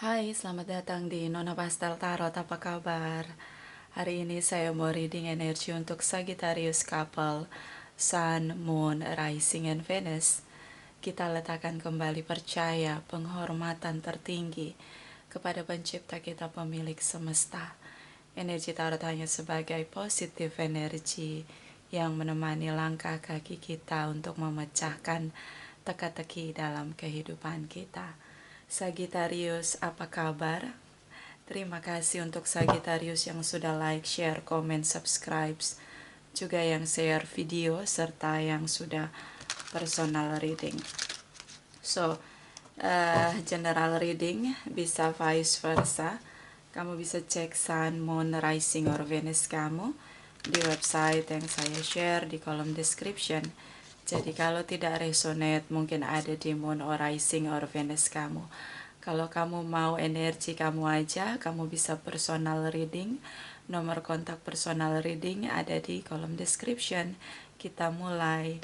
Hai, selamat datang di Nona Pastel Tarot. Apa kabar? Hari ini saya mau reading energi untuk Sagittarius couple, Sun, Moon, Rising, and Venus. Kita letakkan kembali percaya, penghormatan tertinggi kepada pencipta kita, pemilik semesta. Energi tarot hanya sebagai positif energi yang menemani langkah kaki kita untuk memecahkan teka-teki dalam kehidupan kita. Sagittarius, apa kabar? Terima kasih untuk Sagittarius yang sudah like, share, comment, subscribe, juga yang share video, serta yang sudah personal reading. So, general reading bisa vice versa. Kamu bisa cek Sun, Moon, Rising, or Venus kamu di website yang saya share di kolom description. Jadi kalau tidak resonate, mungkin ada di Moon or Rising or Venus kamu. Kalau kamu mau energi kamu aja, kamu bisa personal reading. Nomor kontak personal reading ada di kolom description. Kita mulai.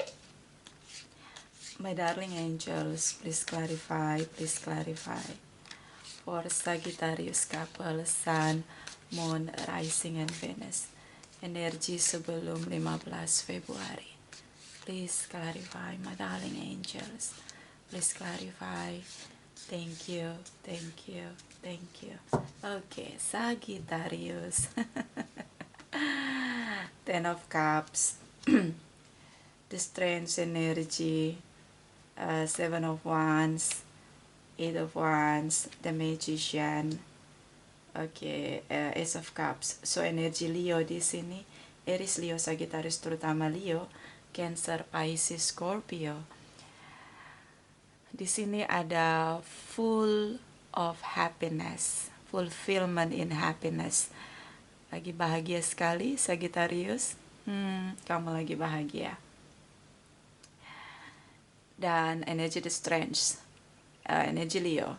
My darling angels, please clarify, please clarify. For Sagittarius couple, Sun, Moon, Rising, and Venus. Energi sebelum 15 Februari. Please clarify, my darling angels. Please clarify. Thank you, thank you, thank you. Okay, Sagittarius. Ten of Cups. The Strength energy. Seven of Wands. Eight of Wands. The Magician. Oke, Ace of Cups. So energi Leo di sini. Aries, Leo, Sagittarius, terutama Leo, Cancer, Pisces, Scorpio. Di sini ada full of happiness, fulfillment in happiness. Lagi bahagia sekali, Sagittarius. Kamu lagi bahagia. Dan energi the strength, energi Leo.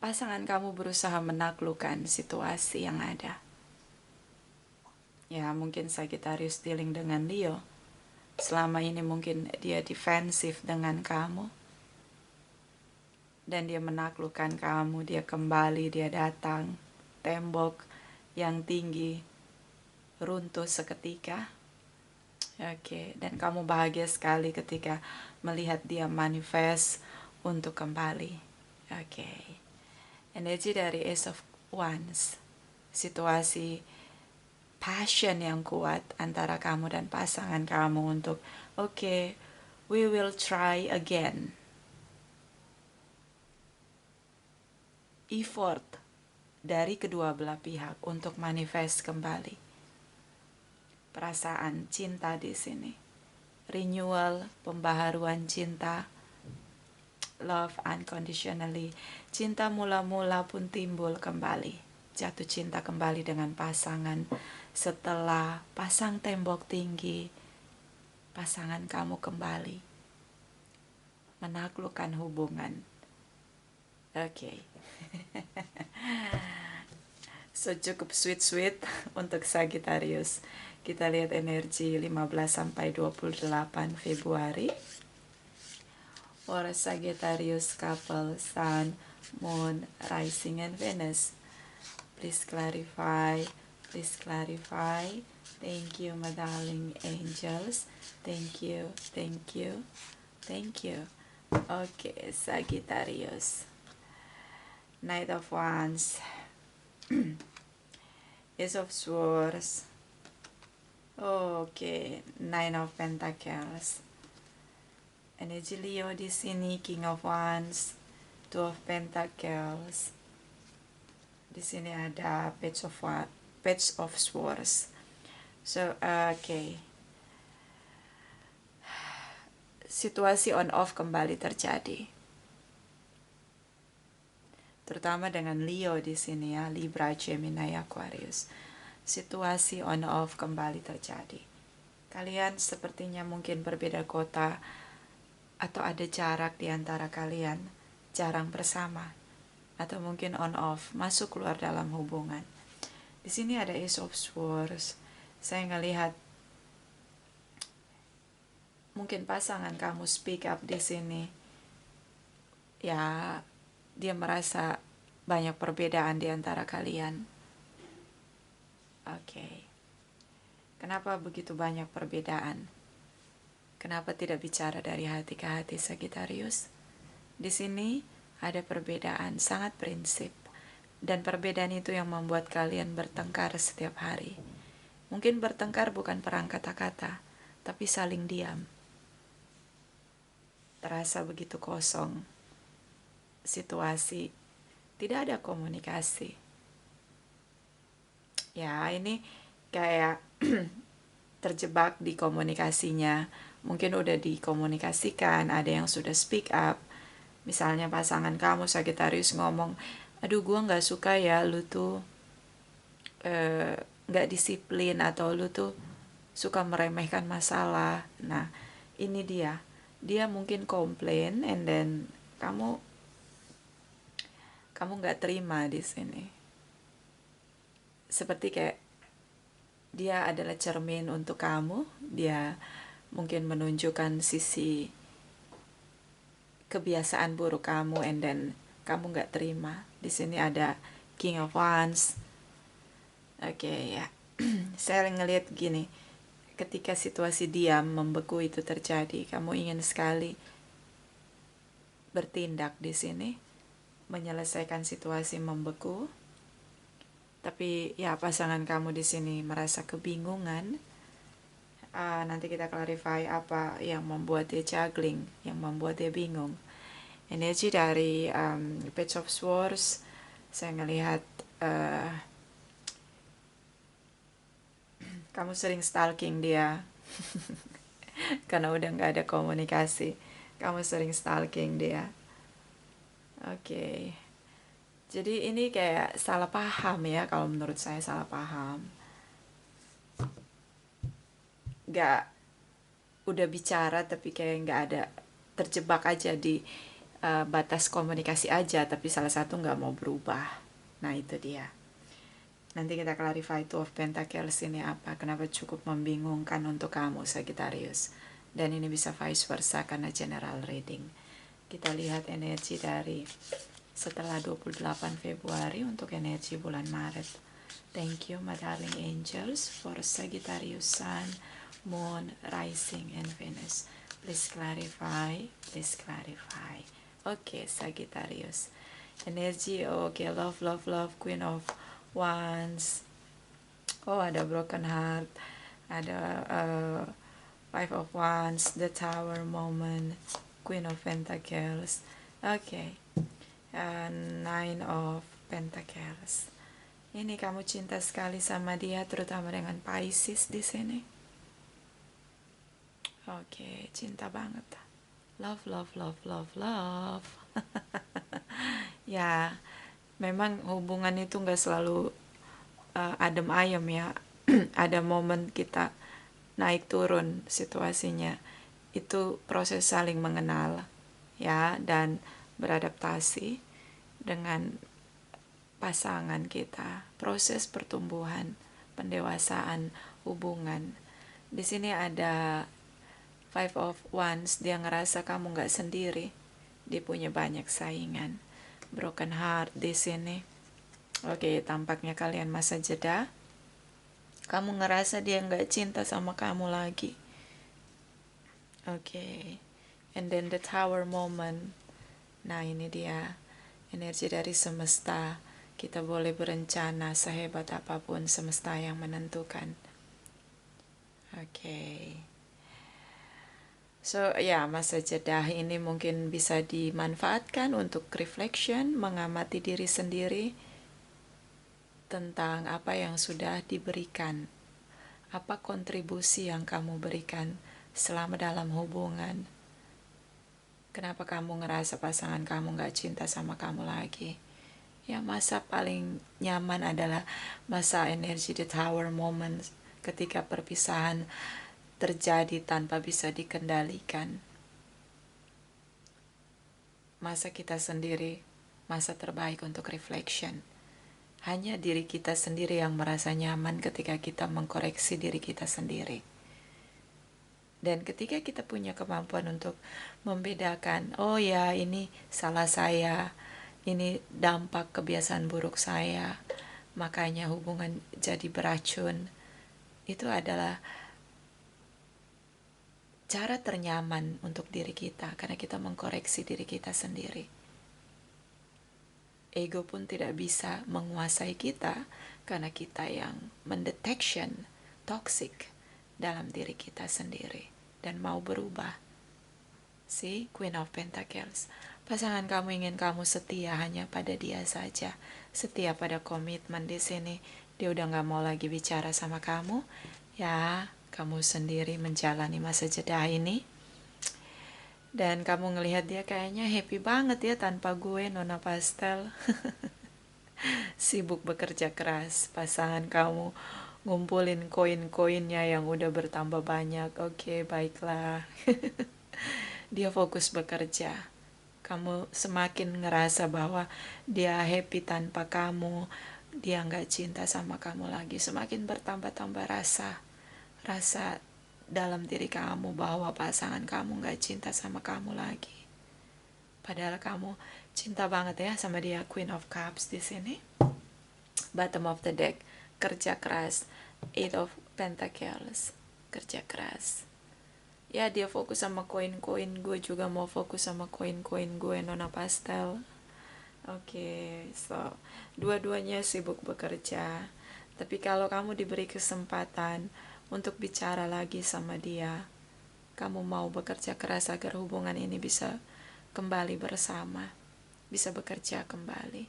Pasangan kamu berusaha menaklukkan situasi yang ada. Ya, mungkin Sagittarius dealing dengan Leo. Selama ini mungkin dia defensif dengan kamu. Dan dia menaklukkan kamu, dia kembali, dia datang. Tembok yang tinggi runtuh seketika. Oke, dan kamu bahagia sekali ketika melihat dia manifest untuk kembali. Oke. Energi dari Ace of Wands. Situasi passion yang kuat antara kamu dan pasangan kamu untuk okay, we will try again. Effort dari kedua belah pihak untuk manifest kembali. Perasaan cinta di sini. Renewal, pembaharuan cinta. Love unconditionally. Cinta mula-mula pun timbul kembali. Jatuh cinta kembali dengan pasangan. Setelah pasang tembok tinggi, pasangan kamu kembali menaklukkan hubungan. Oke. So cukup sweet-sweet untuk Sagittarius. Kita lihat energi 15 sampai 28 Februari. For Sagittarius couple, Sun, Moon, Rising, and Venus. Please clarify. Please clarify. Thank you, my darling angels. Thank you, thank you, thank you. Okay, Sagittarius. Knight of Wands. Ace of Swords. Okay, Nine of Pentacles. Energi Leo di sini, King of Wands, Two of Pentacles. Di sini ada Page of Swords. So, okay. Situasi on off kembali terjadi. Terutama dengan Leo di sini ya, Libra, Gemini, Aquarius. Situasi on off kembali terjadi. Kalian sepertinya mungkin berbeda kota atau ada jarak di antara kalian, jarang bersama, atau mungkin on off, masuk keluar dalam hubungan. Di sini ada Ace of Swords. Saya ngelihat mungkin pasangan kamu speak up di sini. ya dia merasa banyak perbedaan di antara kalian. Oke. Kenapa begitu banyak perbedaan? Kenapa tidak bicara dari hati ke hati, Sagittarius? Di sini ada perbedaan sangat prinsip, dan perbedaan itu yang membuat kalian bertengkar setiap hari. Mungkin bertengkar bukan perang kata-kata, tapi saling diam. Terasa begitu kosong situasi, tidak ada komunikasi. Ya, ini kayak terjebak di komunikasinya. Mungkin udah dikomunikasikan, ada yang sudah speak up. Misalnya pasangan kamu Sagittarius ngomong, aduh gue gak suka ya lu tuh gak disiplin, atau lu tuh suka meremehkan masalah. Nah, ini dia mungkin komplain, and then kamu gak terima di sini. Seperti kayak dia adalah cermin untuk kamu, dia mungkin menunjukkan sisi kebiasaan buruk kamu, and then kamu nggak terima. Di sini ada King of Wands. Oke, ya. Saya ngelihat gini, ketika situasi diam membeku itu terjadi, kamu ingin sekali bertindak di sini, menyelesaikan situasi membeku. Tapi ya pasangan kamu di sini merasa kebingungan. Nanti kita clarify apa yang membuat dia juggling, yang membuat dia bingung. Energi dari Page of Swords, saya ngelihat kamu sering stalking dia. Karena udah gak ada komunikasi, kamu sering stalking dia. Oke. Jadi ini kayak salah paham ya, kalau menurut saya salah paham. Gak udah bicara tapi kayak gak ada, terjebak aja di batas komunikasi aja, tapi salah satu gak mau berubah. Nah itu dia. Nanti kita clarify Two of Pentacles ini apa, kenapa cukup membingungkan untuk kamu Sagittarius. Dan ini bisa vice versa karena general reading. Kita lihat energi dari setelah 28 Februari untuk energi bulan Maret. Thank you my darling angels for Sagittarius Sun, Moon, Rising, and Venus. Please clarify, please clarify. Oke, Sagittarius. Energi, oke, love, love, love, Queen of Wands. Oh, ada broken heart. Ada Five of Wands, the Tower moment, Queen of Pentacles. Oke. Nine of Pentacles. Ini kamu cinta sekali sama dia, terutama dengan Pisces di sini. Oke, cinta banget. Love, love, love, love, love. Ya, memang hubungan itu nggak selalu adem ayem ya. Ada momen kita naik turun situasinya. Itu proses saling mengenal ya, dan beradaptasi dengan pasangan kita, proses pertumbuhan, pendewasaan hubungan. Di sini ada Five of Wands, dia ngerasa kamu nggak sendiri, dia punya banyak saingan. Broken heart di sini. Oke, tampaknya kalian masa jeda. Kamu ngerasa dia nggak cinta sama kamu lagi. Oke, and then the Tower moment. Nah ini dia energi dari semesta. Kita boleh berencana sehebat apapun semesta yang menentukan. Oke. So ya, masa jeda ini mungkin bisa dimanfaatkan untuk reflection, mengamati diri sendiri tentang apa yang sudah diberikan. Apa kontribusi yang kamu berikan selama dalam hubungan. Kenapa kamu ngerasa pasangan kamu gak cinta sama kamu lagi? Ya, masa paling nyaman adalah masa energi the Tower moment, ketika perpisahan terjadi tanpa bisa dikendalikan. Masa kita sendiri, masa terbaik untuk reflection. Hanya diri kita sendiri yang merasa nyaman ketika kita mengkoreksi diri kita sendiri. Dan ketika kita punya kemampuan untuk membedakan, oh ya ini salah saya, ini dampak kebiasaan buruk saya, makanya hubungan jadi beracun. Itu adalah cara ternyaman untuk diri kita, karena kita mengkoreksi diri kita sendiri. Ego pun tidak bisa menguasai kita, karena kita yang mendetection toxic dalam diri kita sendiri dan mau berubah. Si Queen of Pentacles, pasangan kamu ingin kamu setia hanya pada dia saja, setia pada komitmen. Di sini dia udah nggak mau lagi bicara sama kamu, ya kamu sendiri menjalani masa jeda ini. Dan kamu ngelihat dia kayaknya happy banget ya tanpa gue, Nona Pastel. Sibuk bekerja keras, pasangan kamu ngumpulin koin-koinnya yang udah bertambah banyak. Oke, baiklah. Dia fokus bekerja. Kamu semakin ngerasa bahwa dia happy tanpa kamu, dia nggak cinta sama kamu lagi. Semakin bertambah-tambah rasa dalam diri kamu bahwa pasangan kamu nggak cinta sama kamu lagi. Padahal kamu cinta banget ya sama dia. Queen of Cups di sini. Bottom of the deck, kerja keras. Eight of Pentacles, kerja keras. Ya dia fokus sama koin-koin, gue juga mau fokus sama koin-koin gue, Nona Pastel. Oke, so dua-duanya sibuk bekerja. Tapi kalau kamu diberi kesempatan untuk bicara lagi sama dia, kamu mau bekerja keras agar hubungan ini bisa kembali bersama, bisa bekerja kembali.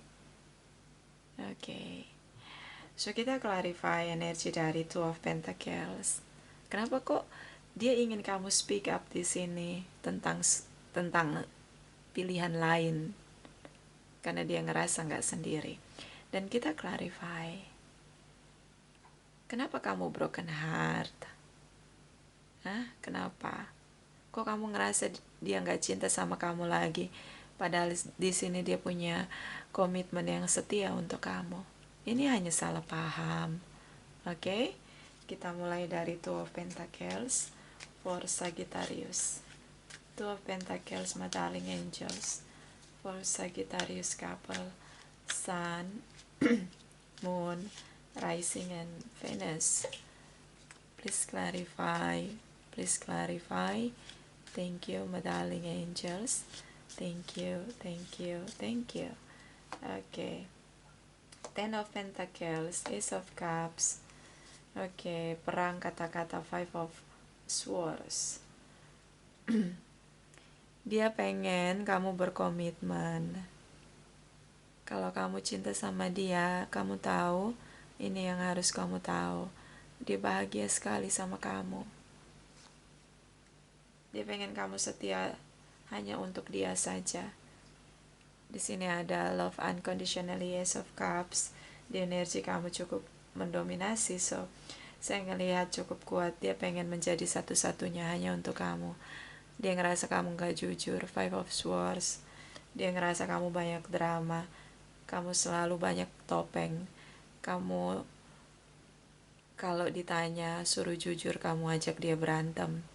Oke. So kita clarify energi dari Two of Pentacles. Kenapa kok dia ingin kamu speak up di sini tentang pilihan lain, karena dia ngerasa nggak sendiri. Dan kita clarify, kenapa kamu broken heart? Kenapa? Kok kamu ngerasa dia nggak cinta sama kamu lagi? Padahal di sini dia punya komitmen yang setia untuk kamu. Ini hanya salah paham. Oke? Kita mulai dari Two of Pentacles for Sagittarius. Two of Pentacles, my darling angels. For Sagittarius couple, Sun, Moon, Rising, and Venus. Please clarify. Please clarify. Thank you, my darling angels. Thank you, thank you, thank you. Okay. Ten of Pentacles, Ace of Cups. Oke, perang kata-kata, Five of Swords. Dia pengen kamu berkomitmen. Kalau kamu cinta sama dia, kamu tahu, ini yang harus kamu tahu. Dia bahagia sekali sama kamu. Dia pengen kamu setia hanya untuk dia saja. Di sini ada love unconditionally, Ace of Cups. Di energi kamu cukup mendominasi, so saya ngelihat cukup kuat. Dia pengen menjadi satu-satunya hanya untuk kamu. Dia ngerasa kamu gak jujur, Five of Swords. Dia ngerasa kamu banyak drama, kamu selalu banyak topeng. Kamu kalau ditanya suruh jujur, kamu ajak dia berantem.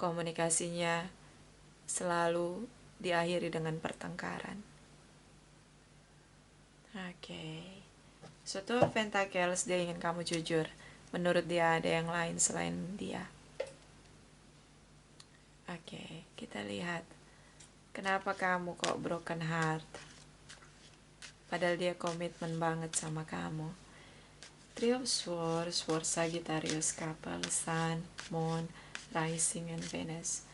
Komunikasinya selalu diakhiri dengan pertengkaran. Oke. So, Two of Pentacles, dia ingin kamu jujur. Menurut dia ada yang lain selain dia. Oke, kita lihat. Kenapa kamu kok broken heart? Padahal dia komitmen banget sama kamu. Three of Swords for Sagittarius couple, Sun, Moon, Rising, and Venus.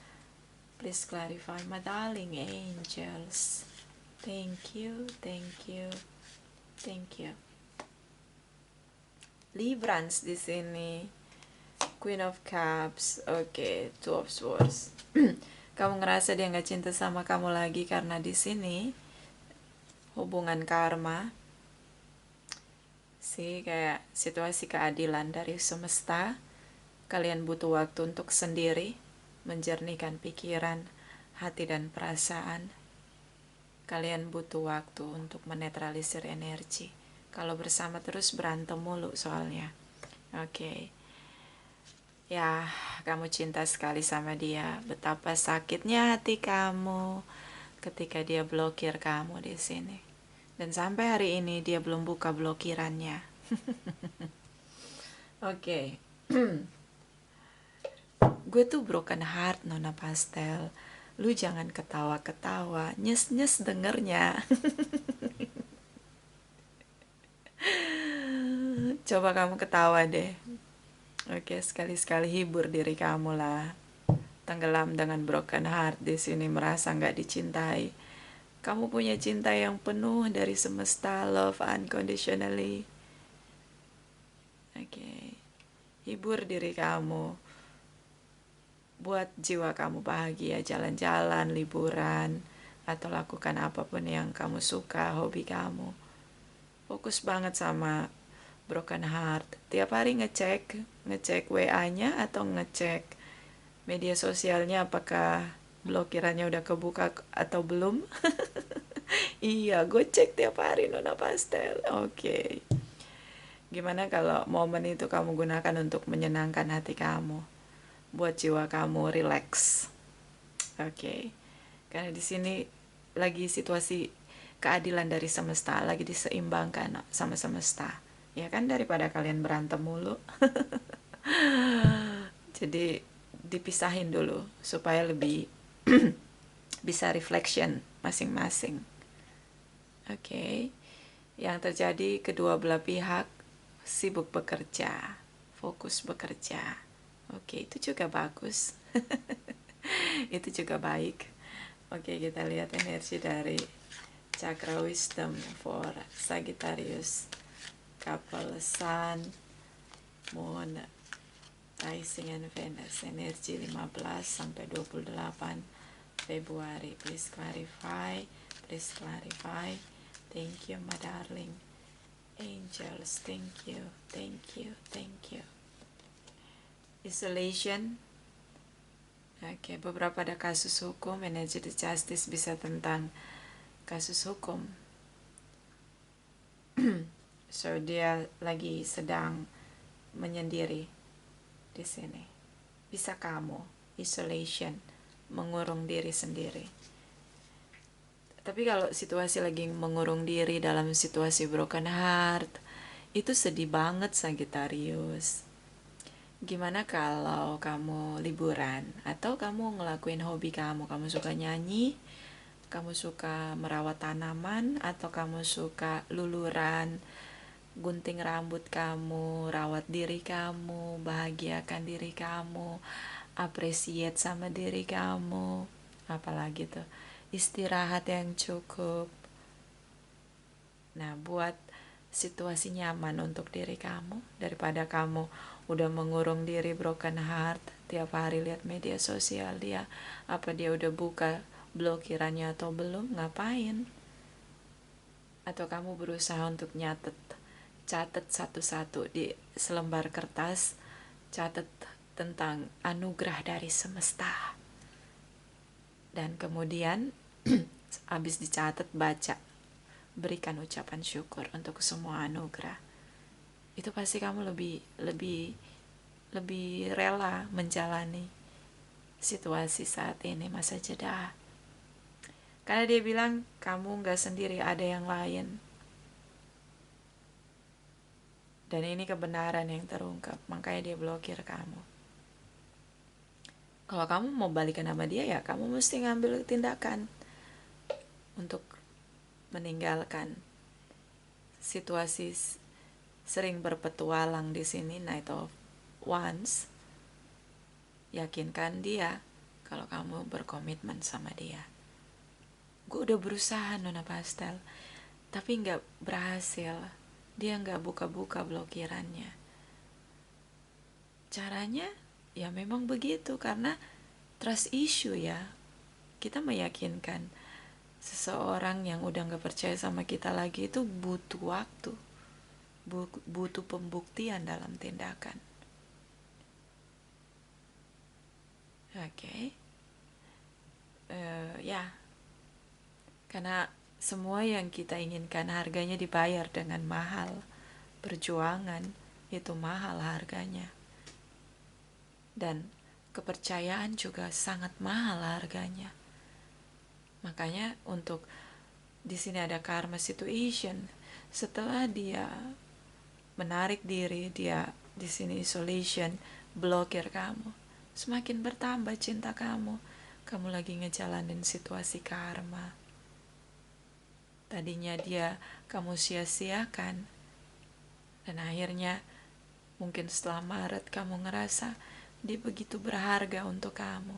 Please clarify, my darling angels. Thank you, thank you, thank you. Librans di sini, Queen of Cups. Oke, Two of Swords. Kamu ngerasa dia nggak cinta sama kamu lagi karena di sini hubungan karma, sih kayak situasi keadilan dari semesta. Kalian butuh waktu untuk sendiri, menjernihkan pikiran, hati, dan perasaan. Kalian butuh waktu untuk menetralisir energi. Kalau bersama terus berantem mulu soalnya. Oke. Ya, kamu cinta sekali sama dia. Betapa sakitnya hati kamu ketika dia blokir kamu di sini. Dan sampai hari ini dia belum buka blokirannya. Oke. Gue tuh broken heart, Nona Pastel. Lu jangan ketawa-ketawa, nyes-nyes dengernya. Coba kamu ketawa deh. Oke, sekali-sekali hibur diri kamu lah. Tenggelam dengan broken heart di sini, merasa nggak dicintai. Kamu punya cinta yang penuh dari semesta, love unconditionally. Oke, hibur diri kamu. Buat jiwa kamu bahagia, jalan-jalan, liburan, atau lakukan apapun yang kamu suka, hobi kamu. Fokus banget sama broken heart. Tiap hari ngecek WA-nya atau ngecek media sosialnya apakah blokirannya udah kebuka atau belum. Iya, gue cek tiap hari, Nona Pastel. Oke. Gimana kalau momen itu kamu gunakan untuk menyenangkan hati kamu, buat jiwa kamu relax. Oke. Karena di sini lagi situasi keadilan dari semesta, lagi diseimbangkan sama semesta. Ya kan, daripada kalian berantem mulu. Jadi dipisahin dulu supaya lebih bisa reflection masing-masing. Oke. Yang terjadi, kedua belah pihak sibuk bekerja, fokus bekerja. Oke, itu juga bagus. Itu juga baik. Oke, kita lihat energi dari Chakra Wisdom for Sagittarius couple Sun, Moon, Rising and Venus. Energi 15 sampai 28 Februari. Please clarify. Please clarify. Thank you, my darling. Angels, thank you. Thank you. Thank you. Isolation. Oke, beberapa ada kasus hukum, energi the justice bisa tentang kasus hukum. So dia lagi sedang menyendiri di sini. Bisa kamu isolation, mengurung diri sendiri. Tapi kalau situasi lagi mengurung diri dalam situasi broken heart, itu sedih banget, Sagittarius. Gimana kalau kamu liburan atau kamu ngelakuin hobi kamu? Kamu suka nyanyi, kamu suka merawat tanaman, atau kamu suka luluran, gunting rambut kamu, rawat diri kamu, bahagiakan diri kamu, appreciate sama diri kamu, apalagi tuh istirahat yang cukup. Nah, buat situasi nyaman untuk diri kamu, daripada kamu udah mengurung diri broken heart, tiap hari lihat media sosial dia, apa dia udah buka blokirannya atau belum, ngapain? Atau kamu berusaha untuk catat satu-satu di selembar kertas, catat tentang anugerah dari semesta. Dan kemudian habis dicatat, baca, berikan ucapan syukur untuk semua anugerah. Itu pasti kamu lebih rela menjalani situasi saat ini, masa jeda. Karena dia bilang kamu gak sendiri, ada yang lain. Dan ini kebenaran yang terungkap, makanya dia blokir kamu. Kalau kamu mau balikan sama dia, ya kamu mesti ngambil tindakan untuk meninggalkan situasi sering berpetualang di sini, Knight of Wands. Yakinkan dia kalau kamu berkomitmen sama dia. Gue udah berusaha, Nona Pastel, tapi gak berhasil. Dia gak buka-buka blokirannya. Caranya ya memang begitu, karena trust issue ya. Kita meyakinkan seseorang yang udah gak percaya sama kita lagi itu butuh waktu, butuh pembuktian dalam tindakan. Oke. Ya, karena semua yang kita inginkan harganya dibayar dengan mahal. Perjuangan itu mahal harganya. Dan kepercayaan juga sangat mahal harganya. Makanya untuk di sini ada karma situation. Setelah dia menarik diri, dia di sini isolation, blokir kamu, semakin bertambah cinta kamu. Kamu lagi ngejalanin situasi karma. Tadinya dia kamu sia-siakan, dan akhirnya mungkin setelah Maret kamu ngerasa dia begitu berharga untuk kamu.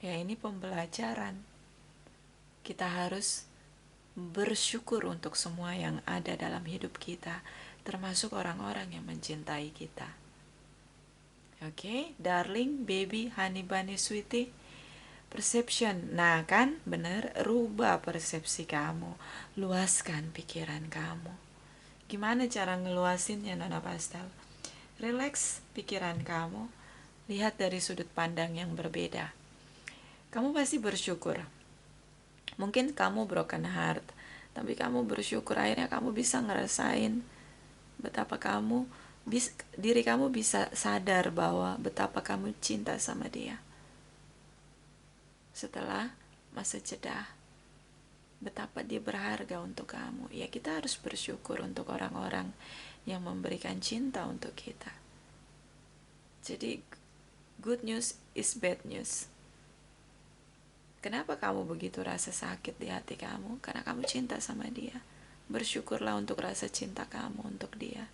Ya, ini pembelajaran. Kita harus bersyukur untuk semua yang ada dalam hidup kita, termasuk orang-orang yang mencintai kita. Oke, darling, baby, honey bunny, sweetie. Perception, nah kan bener, rubah persepsi kamu, luaskan pikiran kamu. Gimana cara ngeluasinnya, Nona Pastel? Relax pikiran kamu, lihat dari sudut pandang yang berbeda. Kamu pasti bersyukur. Mungkin kamu broken heart, tapi kamu bersyukur akhirnya kamu bisa ngerasain betapa diri kamu bisa sadar bahwa betapa kamu cinta sama dia. Setelah masa jeda, betapa dia berharga untuk kamu. Ya, kita harus bersyukur untuk orang-orang yang memberikan cinta untuk kita. Jadi, good news is bad news. Kenapa kamu begitu rasa sakit di hati kamu? Karena kamu cinta sama dia. Bersyukurlah untuk rasa cinta kamu untuk dia.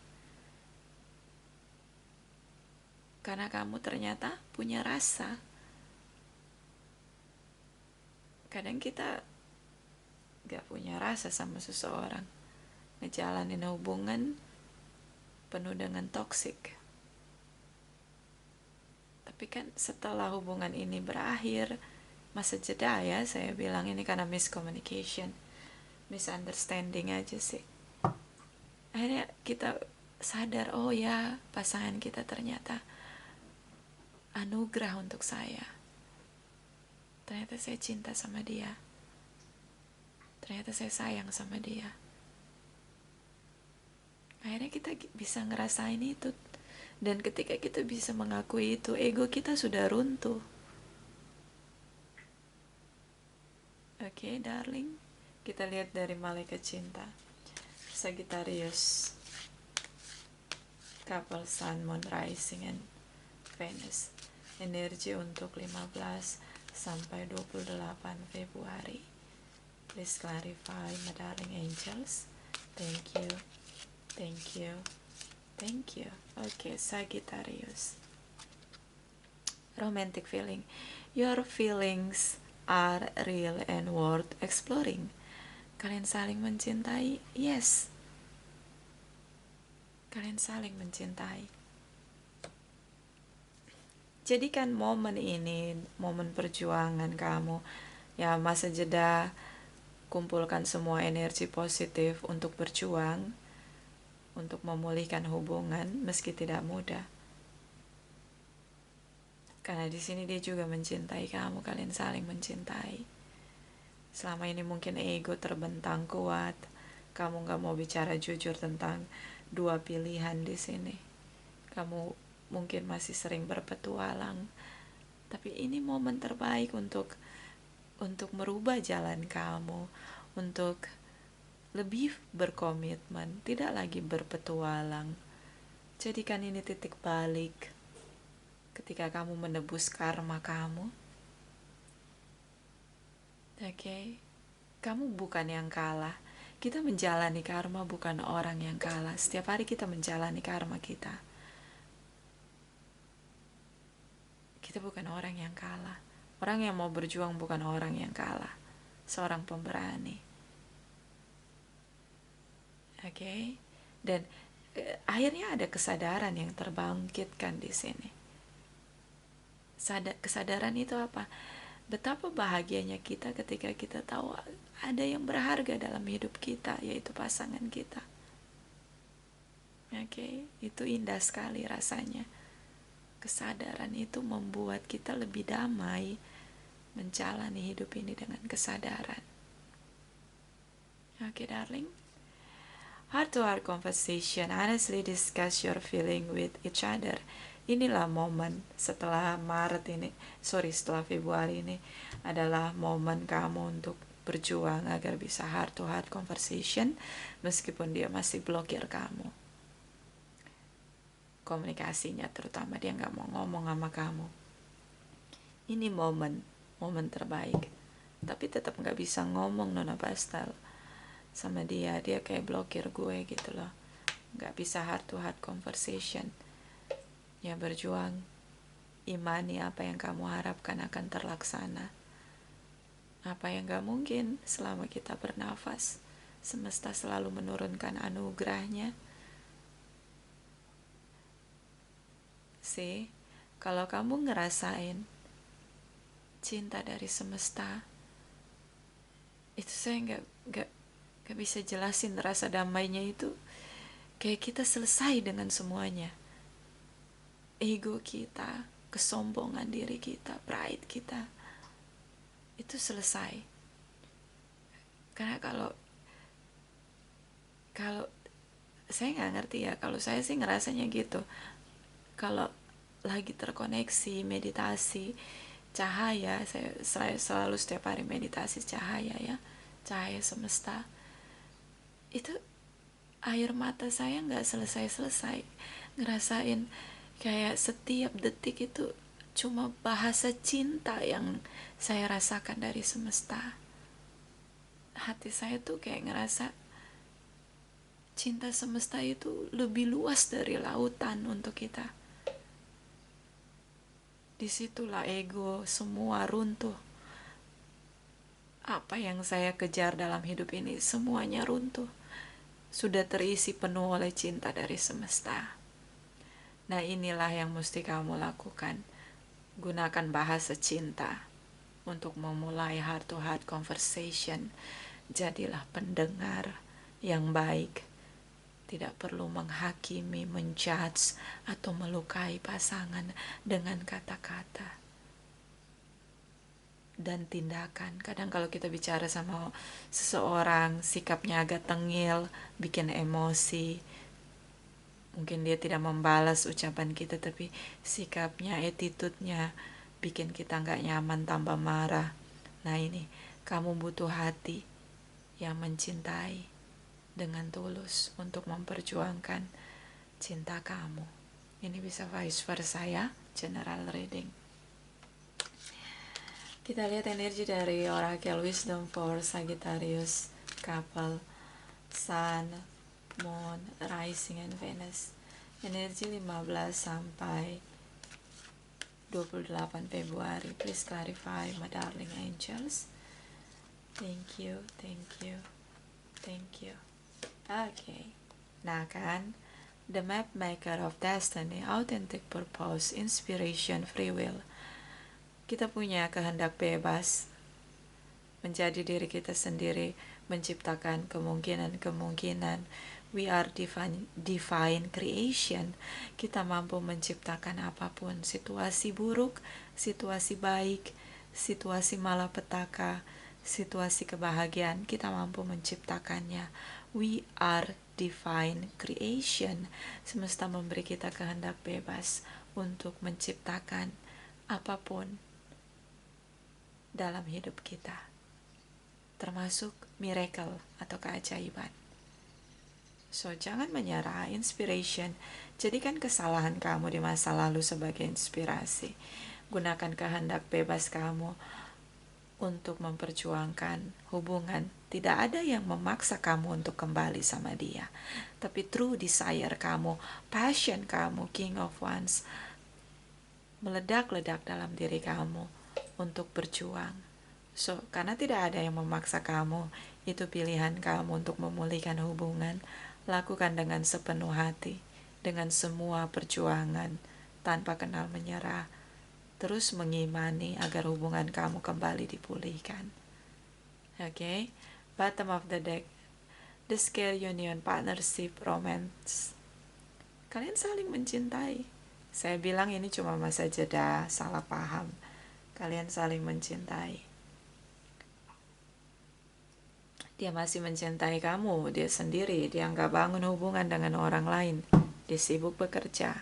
Karena kamu ternyata punya rasa. Kadang kita gak punya rasa sama seseorang, ngejalanin hubungan penuh dengan toksik. Tapi kan setelah hubungan ini berakhir, masa jeda ya, saya bilang ini karena miscommunication, misunderstanding aja sih. Akhirnya kita sadar, oh ya, pasangan kita ternyata anugerah untuk saya. Ternyata saya cinta sama dia. Ternyata saya sayang sama dia. Akhirnya kita bisa ngerasain itu. Dan ketika kita bisa mengakui itu, ego kita sudah runtuh. Oke, darling. Kita lihat dari malaikat cinta. Sagittarius. Couple Sun, Moon, Rising, and Venus. Energi untuk 15 sampai 28 Februari. Please clarify, my darling angels. Thank you. Thank you. Thank you. Okay, Sagittarius. Romantic feeling. Your feelings are real and worth exploring. Kalian saling mencintai? Yes. Kalian saling mencintai. Jadikan momen ini momen perjuangan kamu. Ya, masa jeda, kumpulkan semua energi positif untuk berjuang, untuk memulihkan hubungan meski tidak mudah. Karena di sini dia juga mencintai kamu, kalian saling mencintai. Selama ini mungkin ego terbentang kuat, kamu gak mau bicara jujur tentang dua pilihan di sini. Kamu mungkin masih sering berpetualang, tapi ini momen terbaik untuk merubah jalan kamu, untuk lebih berkomitmen, tidak lagi berpetualang. Jadikan ini titik balik ketika kamu menebus karma kamu. Oke, kamu bukan yang kalah. Kita menjalani karma, bukan orang yang kalah. Setiap hari kita menjalani karma kita. Kita bukan orang yang kalah. Orang yang mau berjuang bukan orang yang kalah. Seorang pemberani. Oke, dan akhirnya ada kesadaran yang terbangkitkan di sini. Kesadaran itu apa? Betapa bahagianya kita ketika kita tahu ada yang berharga dalam hidup kita, yaitu pasangan kita. Oke, itu indah sekali rasanya. Kesadaran itu membuat kita lebih damai menjalani hidup ini dengan kesadaran. Oke, darling. Heart-to-heart conversation, honestly discuss your feeling with each other. Inilah momen setelah setelah Februari ini adalah momen kamu untuk berjuang agar bisa heart-to-heart conversation meskipun dia masih blokir kamu. Komunikasinya terutama dia nggak mau ngomong sama kamu. Ini momen terbaik. Tapi tetap nggak bisa ngomong Nona Pastel sama dia kayak blokir gue gitu loh, nggak bisa heart to heart conversation. Ya berjuang, imani apa yang kamu harapkan akan terlaksana. Apa yang gak mungkin selama kita bernafas, semesta selalu menurunkan anugerahnya. Kalau kamu ngerasain cinta dari semesta, itu saya nggak bisa jelasin rasa damainya itu. Kayak kita selesai dengan semuanya. Ego kita, kesombongan diri kita, pride kita, itu selesai. Karena kalau saya nggak ngerti ya, kalau saya sih ngerasanya gitu. Kalau lagi terkoneksi meditasi cahaya, saya selalu setiap hari meditasi cahaya ya, cahaya semesta, itu air mata saya nggak selesai ngerasain kayak setiap detik itu cuma bahasa cinta yang saya rasakan dari semesta. Hati saya tuh kayak ngerasa cinta semesta itu lebih luas dari lautan untuk kita. Disitulah ego semua runtuh. Apa yang saya kejar dalam hidup ini semuanya runtuh. Sudah terisi penuh oleh cinta dari semesta. Nah inilah yang mesti kamu lakukan. Gunakan bahasa cinta untuk memulai heart-to-heart conversation. Jadilah pendengar yang baik. Tidak perlu menghakimi, menjudge, atau melukai pasangan dengan kata-kata dan tindakan. Kadang kalau kita bicara sama seseorang, sikapnya agak tengil, bikin emosi. Mungkin dia tidak membalas ucapan kita, tapi sikapnya, attitude-nya bikin kita gak nyaman, tambah marah. Nah ini, kamu butuh hati yang mencintai dengan tulus untuk memperjuangkan cinta kamu. Ini bisa vice versa ya, general reading. Kita lihat energi dari Oracle Wisdom for Sagittarius couple, Sun, Moon, Rising, and Venus. Energi 15 sampai 28 Februari. Please clarify, my darling angels. Thank you. Okay. Nah kan, the map maker of destiny, authentic purpose, inspiration, free will. Kita punya kehendak bebas menjadi diri kita sendiri, menciptakan kemungkinan. We are divine creation. Kita mampu menciptakan apapun, situasi buruk, situasi baik, situasi malapetaka, situasi kebahagiaan, kita mampu menciptakannya. We are divine creation. Semesta memberi kita kehendak bebas untuk menciptakan apapun dalam hidup kita, termasuk miracle atau keajaiban. So, jangan menyerah. Inspiration, jadikan kesalahan kamu di masa lalu sebagai inspirasi. Gunakan kehendak bebas kamu untuk memperjuangkan hubungan. Tidak ada yang memaksa kamu untuk kembali sama dia, tapi true desire kamu, passion kamu, King of Wands, meledak-ledak dalam diri kamu untuk berjuang. So, karena tidak ada yang memaksa kamu, itu pilihan kamu untuk memulihkan hubungan. Lakukan dengan sepenuh hati, dengan semua perjuangan, tanpa kenal menyerah. Terus mengimani agar hubungan kamu kembali dipulihkan. Okay? Bottom of the deck, the scale union, partnership, romance. Kalian saling mencintai. Saya bilang ini cuma masa jeda, salah paham. Kalian saling mencintai. Dia masih mencintai kamu, dia sendiri, dia nggak bangun hubungan dengan orang lain, dia sibuk bekerja.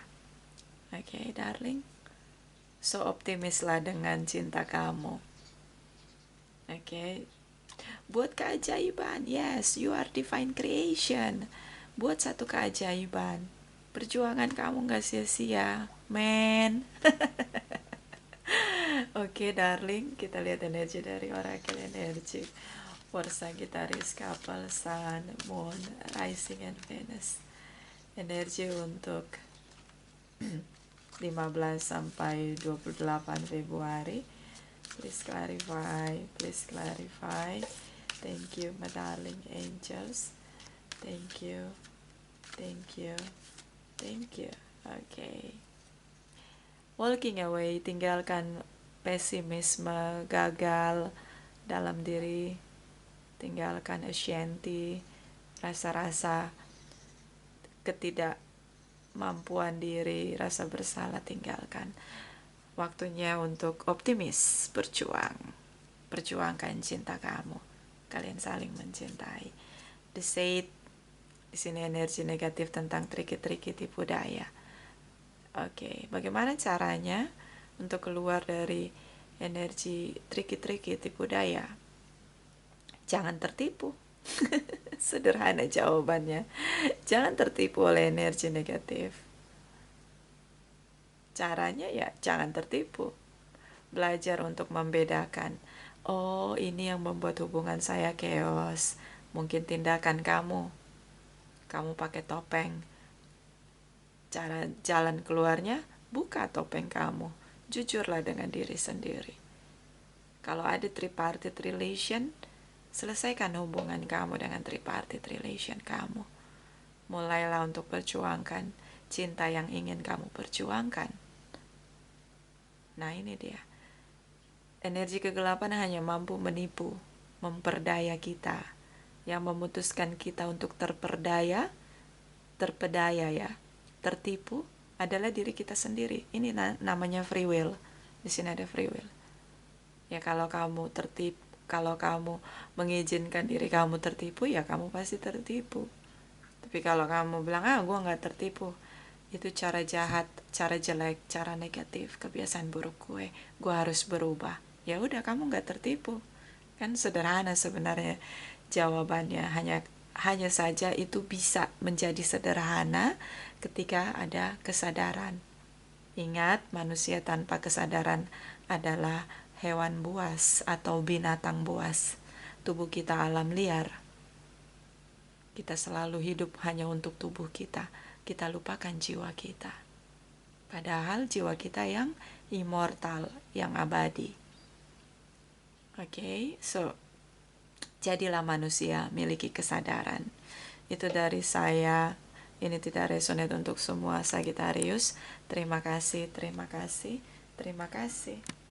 Oke, darling. So optimislah dengan cinta kamu. Oke. Buat keajaiban. Yes, you are divine creation. Buat satu keajaiban. Perjuangan kamu gak sia-sia, men. Oke, darling, kita lihat energi dari Oracle Energy for Sagittarius couple, Sun, Moon, Rising, and Venus. Energi untuk 15 sampai 28 Februari. Please clarify, please clarify. Thank you, my darling angels. Thank you, thank you, thank you. Okay. Walking away, tinggalkan pesimisme, gagal dalam diri, tinggalkan ashanti, rasa-rasa ketidakmampuan diri, rasa bersalah, tinggalkan. Waktunya untuk optimis, berjuang. Perjuangkan cinta kamu. Kalian saling mencintai. The Sage, di sini energi negatif tentang triki-triki tipu daya. Oke, bagaimana caranya untuk keluar dari energi triki-triki tipu daya? Jangan tertipu. Sederhana jawabannya. Jangan tertipu oleh energi negatif. Caranya ya jangan tertipu. Belajar untuk membedakan. Oh, ini yang membuat hubungan saya chaos. Mungkin tindakan kamu. Kamu pakai topeng. Cara jalan keluarnya, buka topeng kamu. Jujurlah dengan diri sendiri. Kalau ada tripartite relation, selesaikan hubungan kamu dengan tripartite relation kamu. Mulailah untuk perjuangkan cinta yang ingin kamu perjuangkan. Nah, ini dia. Energi kegelapan hanya mampu menipu, memperdaya kita. Yang memutuskan kita untuk terpedaya ya, tertipu adalah diri kita sendiri. Ini namanya free will. Di sini ada free will. Ya kalau kamu tertipu, kalau kamu mengizinkan diri kamu tertipu, ya kamu pasti tertipu. Tapi kalau kamu bilang, gue gak tertipu, itu cara jahat, cara jelek, cara negatif, kebiasaan buruk gue harus berubah. Ya udah, kamu gak tertipu. Kan sederhana sebenarnya jawabannya. Hanya saja itu bisa menjadi sederhana ketika ada kesadaran. Ingat, manusia tanpa kesadaran adalah hewan buas atau binatang buas. Tubuh kita alam liar. Kita selalu hidup hanya untuk tubuh kita. Kita lupakan jiwa kita. Padahal jiwa kita yang immortal, yang abadi. Oke, so jadilah manusia, miliki kesadaran. Itu dari saya. Ini tidak resonate untuk semua Sagittarius. Terima kasih, terima kasih, terima kasih.